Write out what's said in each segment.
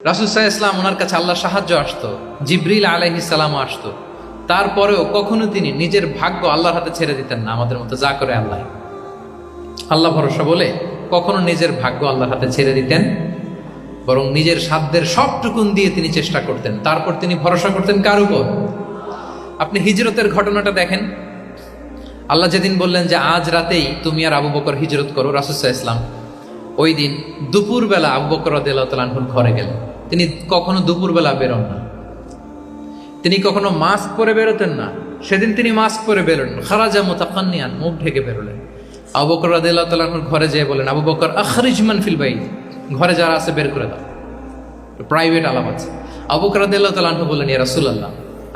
রাসূল সাল্লাল্লাহু আলাইহি ওয়াসাল্লাম ওনার কাছে আল্লাহর সাহায্য আসতো, জিবরিল আলাইহিস সালামও আসতো, তারপরেও কখনো তিনি নিজের ভাগ্য আল্লাহর হাতে ছেড়ে দিতেন না। আমাদের মতো যা করে আল্লাহ, আল্লাহ ভরসা বলে কখনো নিজের ভাগ্য আল্লাহর হাতে ছেড়ে দিতেন, বরং নিজের সাধ্যের সবটুকুন দিয়ে তিনি চেষ্টা করতেন। তারপর তিনি ভরসা করতেন কার উপর? আপনি হিজরতের ঘটনাটা দেখেন। আল্লাহ যেদিন বললেন যে আজ রাতেই তুমি আর আবু বকর হিজরত করো, রাসূল সাল্লাল্লাহু আলাইহি ওয়াসাল্লাম ওই দিন দুপুরবেলা আবু বকর রাদিয়াল্লাহু তাআলা আনহুর ঘরে গেলেন। তিনি কখনো দুপুরবেলা বেরোন না, তিনি কখনো মাস্ক পরে বেরোতেন না। সেদিন তিনি মাস্ক পরে বেরোলেন, খারাজা মুতাকান্নিয়ান, মুখ ঢেকে বেরোলেন। আবু বকর রাদিয়াল্লাহু তাআলা আনহুর ঘরে যেয়ে বলেন, আবু বকর আখরিজ মান ফিল বাইত, ঘরে যারা আছে বের করে দাও, প্রাইভেট আলাপ আছে। আবু বকর রাদিয়াল্লাহু তাআলা আনহু বললেন, ইয়া রাসূলুল্লাহ,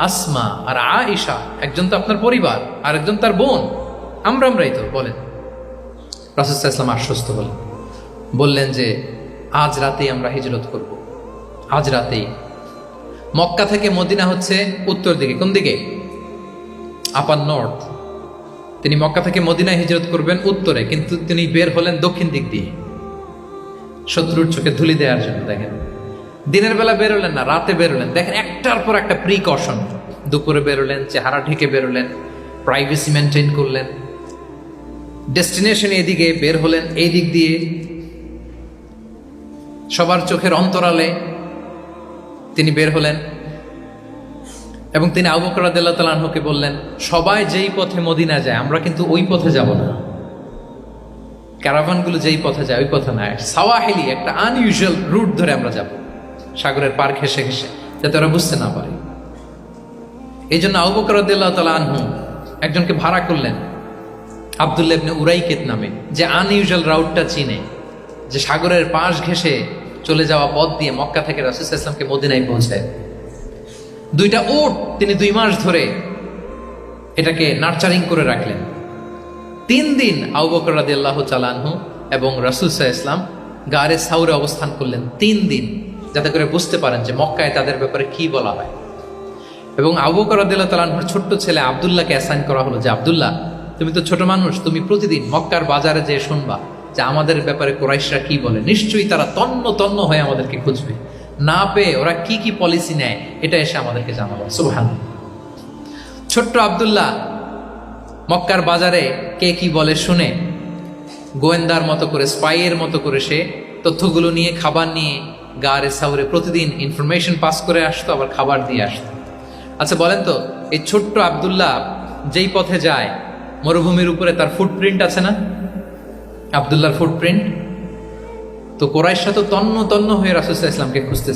আসমা আর আয়েশা একজন তো আপনার পরিবার আর একজন তার বোন, আমরাই তো, বলেন। রাসূল সাল্লাল্লাহু আলাইহি ওয়াসাল্লাম আশ্বস্ত হলেন, বললেন যে আজ রাতেই আমরা হিজরত করব, আজ রাতেই। মক্কা থেকে মদিনা হচ্ছে উত্তর দিকে, কোন দিকে? আপার নর্থ। তিনি মক্কা থেকে মদিনায় হিজরত করবেন উত্তরে, কিন্তু তিনি বের হলেন দক্ষিণ দিক দিয়ে, শত্রুর চোখে ধুলি দেওয়ার জন্য। দেখেন, দিনের বেলা বেরোলেন না, রাতে বেরোলেন। দেখেন, একটার পর একটা প্রিকশন। দুপুরে বেরোলেন, চেহারা ঢেকে বেরোলেন, প্রাইভেসি মেনটেন করলেন। ডেস্টিনেশন এদিকে বের হলেন, এই দিক দিয়ে সবার চোখের অন্তরালে তিনি বের হলেন। এবং তিনি আবু বকর রাদিয়াল্লাহু তাআলা আনহুকে বললেন, সবাই যেই পথে মদিনা যায় আমরা কিন্তু ওই পথে যাব না, ক্যারাভানগুলো যেই পথে যায় ওই পথে না, সাওয়াহিলি একটা আনইউজুয়াল রুট ধরে আমরা যাব, সাগরের পার ঘেঁষে ঘেঁষে, যাতে ওরা বুঝতে না পারে। এই জন্য আবু বকর রাদিয়াল্লাহু তাআলা আনহু একজনকে ভাড়া করলেন, আব্দুল্লাহ ইবনে উরাইকিত নামে, যে আনইউজুয়াল রাউটটা চিনে, যে সাগরের পাশ ঘেঁষে চলে যাওয়া পথ দিয়ে মক্কা থেকে রাসূল সাল্লাল্লাহু আলাইহি ওয়াসাল্লামকে মদিনায় পৌঁছায়। দুইটা উট তিনি 2 মাস ধরে এটাকে নার্চারিং করে রাখলেন। 3 দিন আবু বকর রাদিয়াল্লাহু তাআলা আনহু এবং রাসূল সাল্লাল্লাহু আলাইহি ওয়াসাল্লাম গারে সাউরে অবস্থান করলেন 3 দিন, যাতে করে বুঝতে পারেন যে মক্কায় তাদের ব্যাপারে কি বলা হয়। এবং আবু বকর রাদিয়াল্লাহু তাআলা আনহুর ছোট্ট ছেলে আব্দুল্লাহকে অ্যাসাইন করা হলো যে, আব্দুল্লাহ, তুমি তো ছোট মানুষ, তুমি প্রতিদিন মক্কার বাজারে যেয়ে শুনবা যে আমাদের ব্যাপারে কুরাইশরা কি বলে। নিশ্চয়ই তারা তন্ন তন্ন হয়ে আমাদেরকে খুঁজবে, না পেয়ে ওরা কি কি পলিসি নেয় এটা এসে আমাদেরকে জানাবো। সুবহানাল্লাহ। ছোট্ট আব্দুল্লাহ মক্কার বাজারে কে কি বলে শুনে গোয়েন্দার মতো করে, স্পাইয়ের মতো করে সে তথ্যগুলো নিয়ে, খাবার নিয়ে গারে সাউরে প্রতিদিন ইনফরমেশন পাস করে আসতো, আবার খাবার দিয়ে আসতো। আচ্ছা বলেন তো, এই ছোট্ট আব্দুল্লাহ যেই পথে যায়, মরুভূমির উপরে তার ফুটপ্রিন্ট আছে না, আব্দুল্লাহর ফুটপ্রিন্ট। তো কুরাইশরা তো তন্ন তন্ন হয়ে রাসূল সাল্লাল্লাহু আলাইহি ওয়াসাল্লামকে খুঁজতেছে।